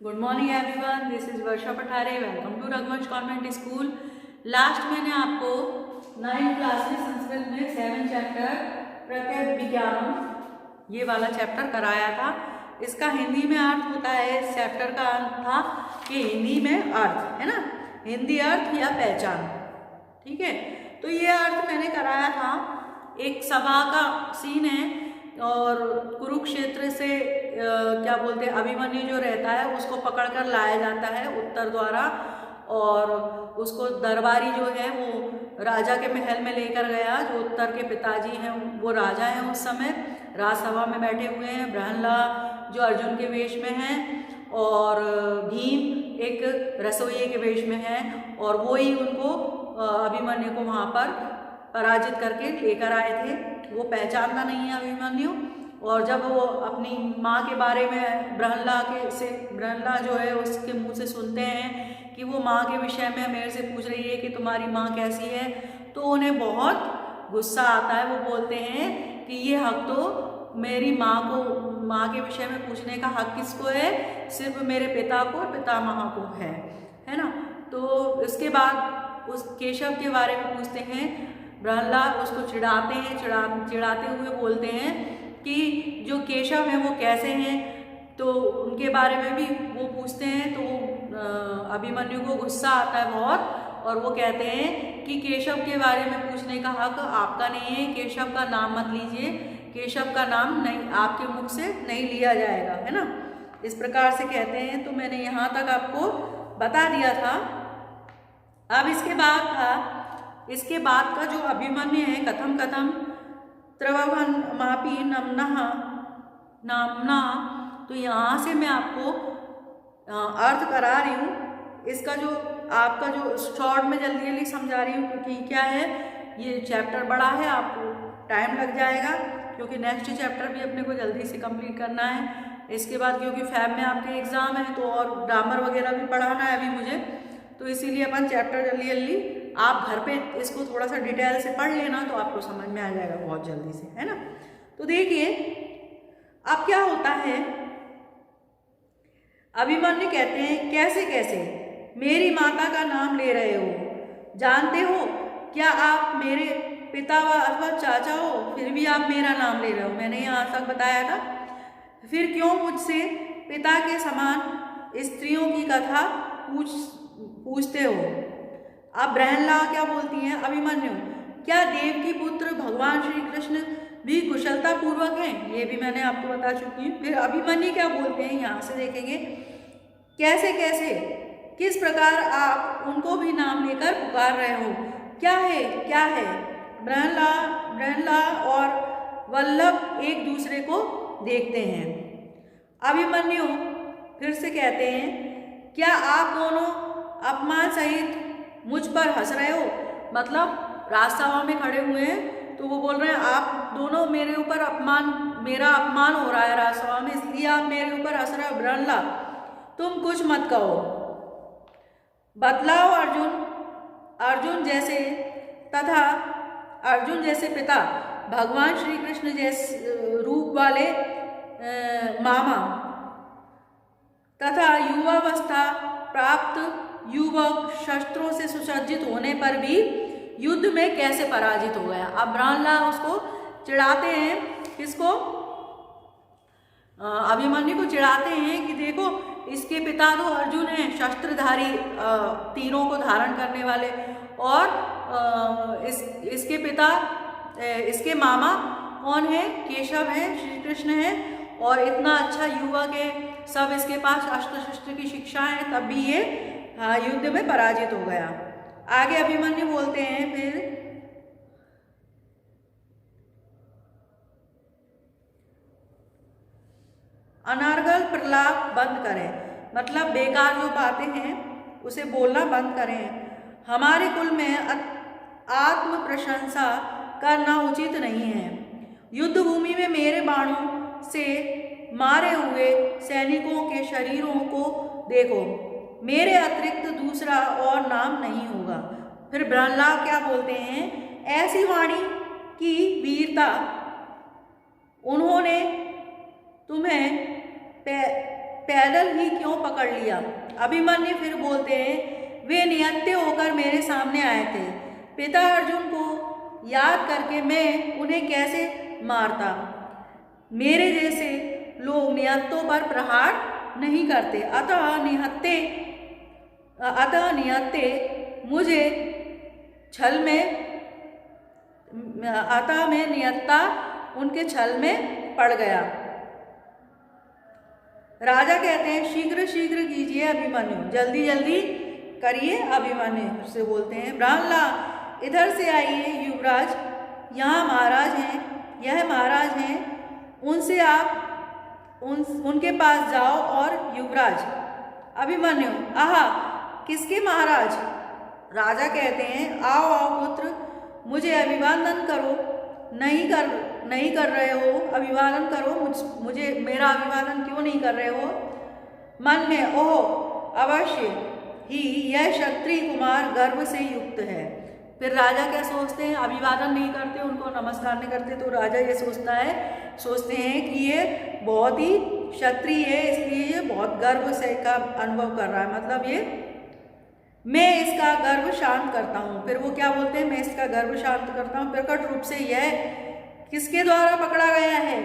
Good morning everyone, this is Varsha Pathare. Welcome to Raghuvansh convent school. Last मैंने आपको 9th class में संस्कृत में 7 चैप्टर प्रत्यय विज्ञानम ये वाला चैप्टर कराया था। इसका हिंदी में अर्थ होता है, इस चैप्टर का अर्थ था कि हिंदी में अर्थ है ना, हिंदी अर्थ या पहचान। ठीक है, तो ये अर्थ मैंने कराया था। एक सभा का सीन है और कुरुक्षेत्र से क्या बोलते हैं, अभिमन्यु जो रहता है उसको पकड़कर लाया जाता है उत्तर द्वारा, और उसको दरबारी जो है वो राजा के महल में लेकर गया। जो उत्तर के पिताजी हैं वो राजा हैं, उस समय राजसभा में बैठे हुए हैं। प्रहलाद जो अर्जुन के वेश में हैं और भीम एक रसोइये के वेश में हैं, और वो ही उनको अभिमन्यु को वहाँ पर पराजित करके लेकर आए थे। वो पहचानता नहीं है अभिमन्यु, और जब वो अपनी माँ के बारे में प्रहलाद जो है उसके मुंह से सुनते हैं कि वो माँ के विषय में मेरे से पूछ रही है कि तुम्हारी माँ कैसी है, तो उन्हें बहुत गुस्सा आता है। वो बोलते हैं कि ये हक तो मेरी माँ के विषय में पूछने का हक किसको है, सिर्फ मेरे पिता को, पितामह को है ना। तो इसके बाद उस केशव के बारे में पूछते हैं। प्रहलाद उसको चिढ़ाते हैं, चिढ़ाते हुए बोलते हैं कि जो केशव हैं वो कैसे हैं, तो उनके बारे में भी वो पूछते हैं। तो अभिमन्यु को गुस्सा आता है बहुत, और वो कहते हैं कि केशव के बारे में पूछने का हक आपका नहीं है, केशव का नाम मत लीजिए, केशव का नाम नहीं, आपके मुख से नहीं लिया जाएगा, है ना। इस प्रकार से कहते हैं। तो मैंने यहाँ तक आपको बता दिया था। अब इसके बाद का जो अभिमन्यु है, कथम कथम त्रवभन मापी नामना, तो यहाँ से मैं आपको अर्थ करा रही हूँ। इसका जो आपका जो शॉर्ट में जल्दी जल्दी समझा रही हूँ, क्योंकि क्या है ये चैप्टर बड़ा है, आपको टाइम लग जाएगा, क्योंकि नेक्स्ट चैप्टर भी अपने को जल्दी से कंप्लीट करना है। इसके बाद क्योंकि फैब में आपके एग्ज़ाम है, तो और ग्रामर वगैरह भी पढ़ाना है अभी मुझे, तो इसीलिए अपन चैप्टर जल्दी जल्दी आप घर पे इसको थोड़ा सा डिटेल से पढ़ लेना, तो आपको समझ में आ जाएगा बहुत जल्दी से, है ना। तो देखिए अब क्या होता है। अभिमन्यु कहते हैं, कैसे कैसे मेरी माता का नाम ले रहे हो, जानते हो क्या आप मेरे पिता व अथवा चाचा हो, फिर भी आप मेरा नाम ले रहे हो। मैंने यहाँ तक बताया था। फिर क्यों मुझसे पिता के समान स्त्रियों की कथा पूछते हो। अब प्रहलाद क्या बोलती हैं, अभिमन्यु क्या देव की पुत्र भगवान श्री कृष्ण भी कुशलता पूर्वक हैं, ये भी मैंने आपको बता चुकी हूँ। फिर अभिमन्यु क्या बोलते हैं, यहाँ से देखेंगे, कैसे कैसे किस प्रकार आप उनको भी नाम लेकर पुकार रहे हो, क्या है। प्रहलाद और वल्लभ एक दूसरे को देखते हैं। अभिमन्यु फिर से कहते हैं, क्या आप दोनों अपमान सहित मुझ पर हंस रहे हो। मतलब राजसभा में खड़े हुए हैं, तो वो बोल रहे हैं आप दोनों मेरे ऊपर मेरा अपमान हो रहा है राजसभा में, इसलिए आप मेरे ऊपर हंस रहे हो। प्रहलाद तुम कुछ मत कहो, बतलाओ अर्जुन जैसे तथा अर्जुन जैसे पिता, भगवान श्री कृष्ण जैसे रूप वाले मामा तथा युवावस्था प्राप्त युवक शस्त्रों से सुसज्जित होने पर भी युद्ध में कैसे पराजित हो गया। अब प्रहलाद उसको चिढ़ाते हैं, किसको, अभिमन्यु को चिढ़ाते हैं कि देखो इसके पिता तो अर्जुन हैं, शस्त्रधारी, तीरों को धारण करने वाले, और इसके पिता, इसके मामा कौन है, केशव हैं, श्री कृष्ण हैं, और इतना अच्छा युवक है, सब इसके पास अस्त्र शस्त्र की शिक्षा है, तब भी ये युद्ध में पराजित हो गया। आगे अभिमन्यु बोलते हैं, फिर अनर्गल प्रलाप बंद करें, मतलब बेकार जो बातें हैं उसे बोलना बंद करें। हमारे कुल में आत्म प्रशंसा करना उचित नहीं है। युद्ध भूमि में मेरे बाणों से मारे हुए सैनिकों के शरीरों को देखो, मेरे अतिरिक्त दूसरा और नाम नहीं होगा। फिर प्रहलाद क्या बोलते हैं, ऐसी वाणी की वीरता उन्होंने तुम्हें पैदल ही क्यों पकड़ लिया? अभिमन्यु फिर बोलते हैं, वे निहत्थे होकर मेरे सामने आए थे। पिता अर्जुन को याद करके मैं उन्हें कैसे मारता? मेरे जैसे लोग निहत्थों पर प्रहार नहीं करते। अतः निहत्थे मुझे छल में अतः मैं निहत्था उनके छल में पड़ गया। राजा कहते हैं, शीघ्र शीघ्र कीजिए अभिमन्यु, जल्दी जल्दी करिए। अभिमन्यु से बोलते हैं, ब्राह्मणला इधर से आइए युवराज, यहाँ महाराज हैं, यह महाराज हैं, उनसे आप उनके पास जाओ। और युवराज अभिमन्यु, आहा, किसके महाराज? राजा कहते हैं, आओ आओ पुत्र, मुझे अभिवादन करो। नहीं कर रहे हो, अभिवादन करो। मुझे मेरा अभिवादन क्यों नहीं कर रहे हो? मन में, ओह अवश्य ही यह क्षत्रिय कुमार गर्व से युक्त है। फिर राजा क्या सोचते हैं? अभिवादन नहीं करते, उनको नमस्कार नहीं करते, तो राजा ये सोचते हैं कि ये बहुत ही क्षत्रिय है, इसलिए ये बहुत गर्व से का अनुभव कर रहा है। मतलब ये, मैं इसका गर्व शांत करता हूँ। फिर वो क्या बोलते हैं? मैं इसका गर्व शांत करता हूँ। प्रकट रूप से यह किसके द्वारा पकड़ा गया है?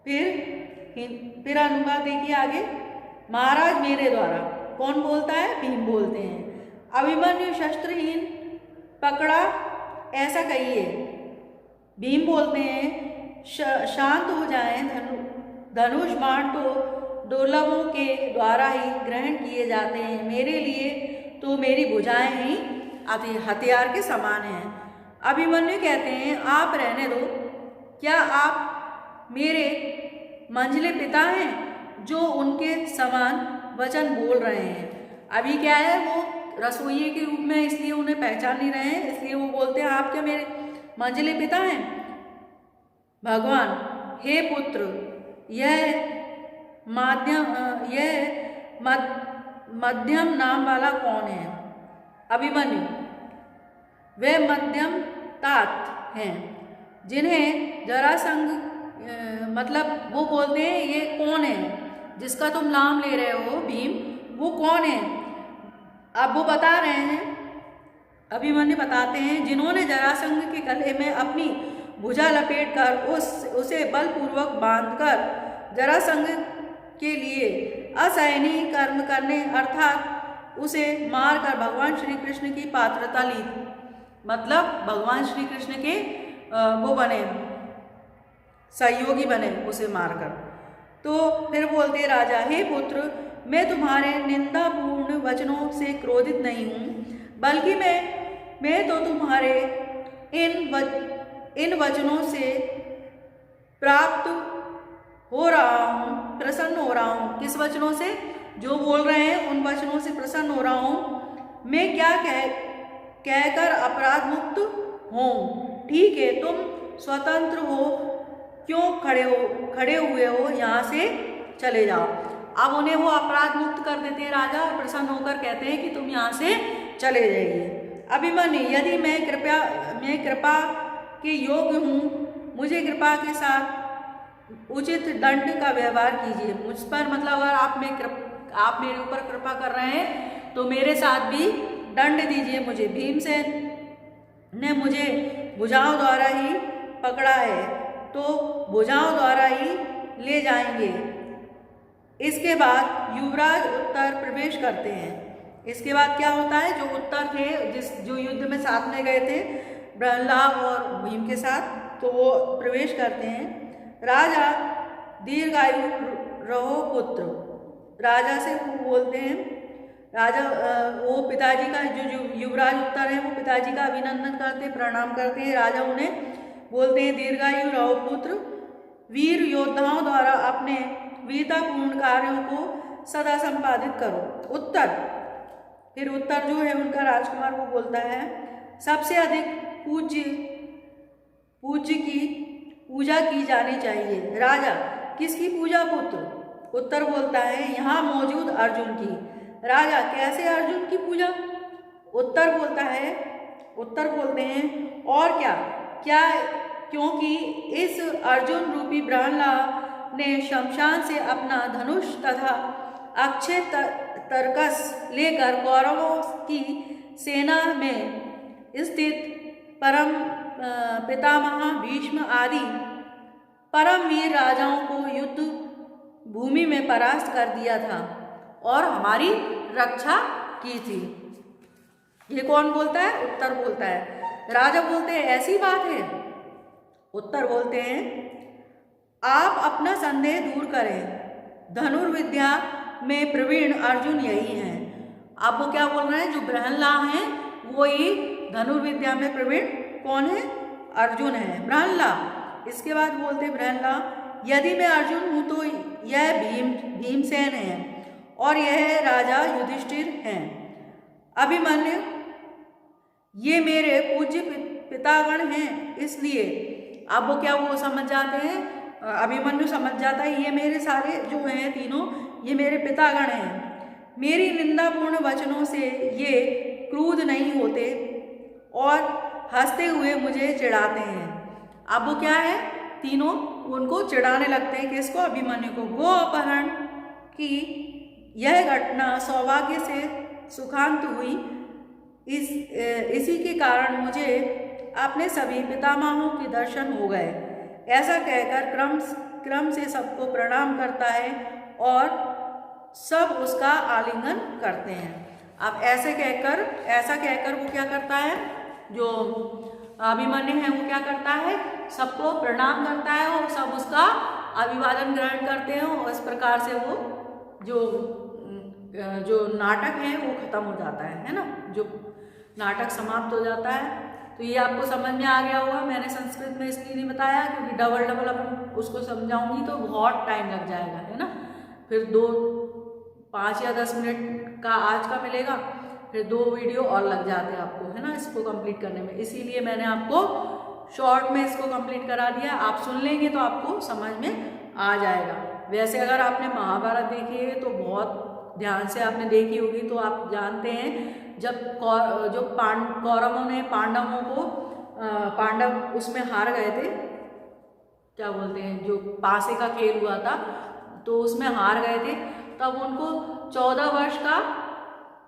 फिर अनुवाद देखिए आगे, महाराज मेरे द्वारा। कौन बोलता है? भीम बोलते हैं। अभिमन्यु शस्त्रहीन पकड़ा, ऐसा कहिए। भीम बोलते हैं, शांत हो जाएं, धनुष बाण तो दुर्लभों के द्वारा ही ग्रहण किए जाते हैं, मेरे लिए तो मेरी भुजाएं ही हथियार के समान हैं। अभिमन्यु कहते हैं, आप रहने दो, क्या आप मेरे मंझले पिता हैं जो उनके समान वचन बोल रहे हैं? अभी क्या है, वो रसोइये के रूप में, इसलिए उन्हें पहचान नहीं रहे हैं, इसलिए वो बोलते हैं, आप क्या मेरे मंझले पिता हैं? भगवान, हे पुत्र, यह मध्यम नाम वाला कौन है? अभिमन्यु, वे मध्यम तात हैं जिन्हें जरासंध, मतलब वो बोलते हैं, ये कौन है जिसका तुम नाम ले रहे हो भीम, वो कौन है? अब वो बता रहे हैं, अभिमन्यु बताते हैं, जिन्होंने जरासंध के गले में अपनी भुजा लपेटकर उसे बलपूर्वक बांधकर जरासंध के लिए असहनीय कर्म करने, अर्थात उसे मारकर भगवान श्री कृष्ण की पात्रता ली। मतलब भगवान श्री कृष्ण के वो बने, सहयोगी बने उसे मारकर। तो फिर बोलते राजा, हे पुत्र, मैं तुम्हारे निंदापूर्ण वचनों से क्रोधित नहीं हूँ, बल्कि मैं तो तुम्हारे इन वचनों से प्राप्त हो रहा हूँ, प्रसन्न हो रहा हूँ। किस वचनों से? जो बोल रहे हैं उन वचनों से प्रसन्न हो रहा हूँ। मैं क्या कहकर अपराध मुक्त हूँ। ठीक है, तुम स्वतंत्र हो, क्यों खड़े हुए हो? यहाँ से चले जाओ। अब उन्हें वो अपराध मुक्त कर देते हैं राजा, और प्रसन्न होकर कहते हैं कि तुम यहाँ से चले जाइए। अभिमन्यु, यदि मैं कृपा के योग्य हूँ, मुझे कृपा के साथ उचित दंड का व्यवहार कीजिए। मुझ पर, मतलब अगर आप मेरे ऊपर कृपा कर रहे हैं तो मेरे साथ भी दंड दीजिए मुझे। भीमसेन ने मुझे भुजाओं द्वारा ही पकड़ा है, तो भुजाओं द्वारा ही ले जाएंगे। इसके बाद युवराज उत्तर प्रवेश करते हैं। इसके बाद क्या होता है? जो उत्तर थे, जो युद्ध में साथ में गए थे प्रहलाद और भीम के साथ, तो वो प्रवेश करते हैं। राजा, दीर्घायु रहो पुत्र। राजा से बोलते हैं, राजा वो पिताजी का, जो युवराज उत्तर है, वो पिताजी का अभिनंदन करते, प्रणाम करते हैं। राजा उन्हें बोलते हैं, दीर्घायु रहो पुत्र, वीर योद्धाओं द्वारा अपने वीरतापूर्ण कार्यों को सदा संपादित करो। उत्तर, फिर उत्तर जो है उनका राजकुमार वो बोलता है, सबसे अधिक पूज्य की पूजा की जानी चाहिए। राजा, किसकी पूजा पुत्र? उत्तर बोलता है, यहाँ मौजूद अर्जुन की। राजा, कैसे अर्जुन की पूजा? उत्तर बोलते हैं, और क्या, क्योंकि इस अर्जुन रूपी ब्राह्मणा ने शमशान से अपना धनुष तथा अक्षय तरकस लेकर कौरवों की सेना में स्थित परम पितामह भीष्म आदि परम वीर राजाओं को युद्ध भूमि में परास्त कर दिया था और हमारी रक्षा की थी। ये कौन बोलता है? उत्तर बोलता है। राजा बोलते हैं ऐसी बात है? उत्तर बोलते हैं आप अपना संदेह दूर करें, धनुर्विद्या में प्रवीण अर्जुन यही हैं। अब वो क्या बोल रहे हैं? जो प्रहलाद हैं वो ही धनुर्विद्या में प्रवीण कौन है? अर्जुन है, प्रहलाद। इसके बाद बोलते प्रहलाद यदि मैं अर्जुन हूँ तो यह भीमसेन है और यह राजा युधिष्ठिर हैं। अभिमन्यु ये मेरे पूज्य पितागण हैं। इसलिए अब वो क्या वो समझ जाते हैं, अभिमन्यु समझ जाता है ये मेरे सारे जो हैं तीनों ये मेरे पितागण हैं। मेरी निंदापूर्ण वचनों से ये क्रुद्ध नहीं होते और हंसते हुए मुझे चिढ़ाते हैं। अब वो क्या है? तीनों उनको चिढ़ाने लगते हैं। किसको? अभिमन्यु को। गो अपहरण की यह घटना सौभाग्य से सुखांत हुई, इसी के कारण मुझे अपने सभी पितामहों के दर्शन हो गए। ऐसा कहकर क्रम से सबको प्रणाम करता है और सब उसका आलिंगन करते हैं। अब ऐसा कहकर वो क्या करता है? जो अभिमन्यु है वो क्या करता है? सबको प्रणाम करता है और सब उसका अभिवादन ग्रहण करते हैं और इस प्रकार से वो जो नाटक है वो खत्म हो जाता है ना, जो नाटक समाप्त हो जाता है। तो ये आपको समझ में आ गया होगा। मैंने संस्कृत में इसलिए नहीं बताया क्योंकि डबल अपन उसको समझाऊंगी तो बहुत टाइम लग जाएगा, है ना। फिर 5 या 10 मिनट का आज का मिलेगा, फिर 2 वीडियो और लग जाते हैं आपको, है ना, इसको कंप्लीट करने में। इसीलिए मैंने आपको शॉर्ट में इसको कंप्लीट करा दिया। आप सुन लेंगे तो आपको समझ में आ जाएगा। वैसे अगर आपने महाभारत देखी है तो बहुत ध्यान से आपने देखी होगी तो आप जानते हैं जब जो कौरवों ने पांडवों को पांडव उसमें हार गए थे, क्या बोलते हैं, जो पासे का खेल हुआ था तो उसमें हार गए थे, तब उनको 14 वर्ष का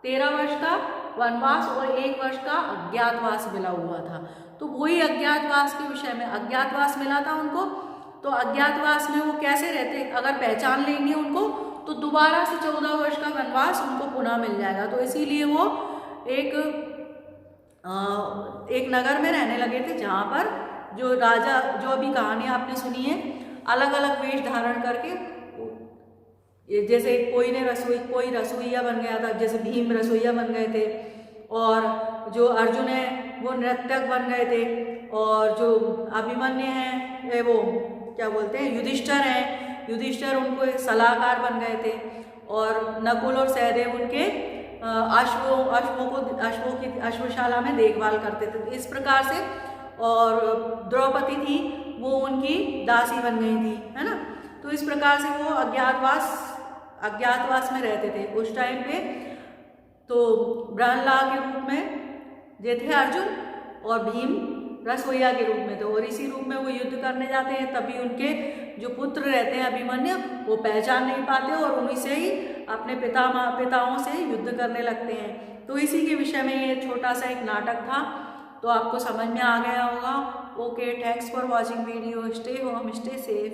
13 वर्ष का वनवास और 1 वर्ष का अज्ञातवास मिला हुआ था। तो वही अज्ञातवास के विषय में अज्ञातवास मिला था उनको। तो अज्ञातवास में वो कैसे रहते, अगर पहचान लेंगे उनको तो दोबारा से 14 वर्ष का वनवास उनको पुनः मिल जाएगा। तो इसीलिए वो एक नगर में रहने लगे थे जहाँ पर जो राजा, जो अभी कहानी आपने सुनी है, अलग अलग वेश धारण करके, जैसे कोई रसोईया बन गया था, जैसे भीम रसोईया बन गए थे, और जो अर्जुन है वो नृत्यक बन गए थे, और जो अभिमन्यु है वो क्या बोलते हैं युधिष्ठिर उनको एक सलाहकार बन गए थे, और नकुल और सहदेव उनके अश्वों की अश्वशाला में देखभाल करते थे। इस प्रकार से, और द्रौपदी थी वो उनकी दासी बन गई थी, है ना। तो इस प्रकार से वो अज्ञातवास में रहते थे उस टाइम पे। तो प्रहलाद के रूप में जे थे अर्जुन और भीम रसोईया के रूप में थे, और इसी रूप में वो युद्ध करने जाते हैं। तभी उनके जो पुत्र रहते हैं अभिमन्यु वो पहचान नहीं पाते और उन्हीं से ही अपने पिताओं से युद्ध करने लगते हैं। तो इसी के विषय में ये छोटा सा एक नाटक था। तो आपको समझ में आ गया होगा। Okay, thanks for watching video. Stay home, stay safe.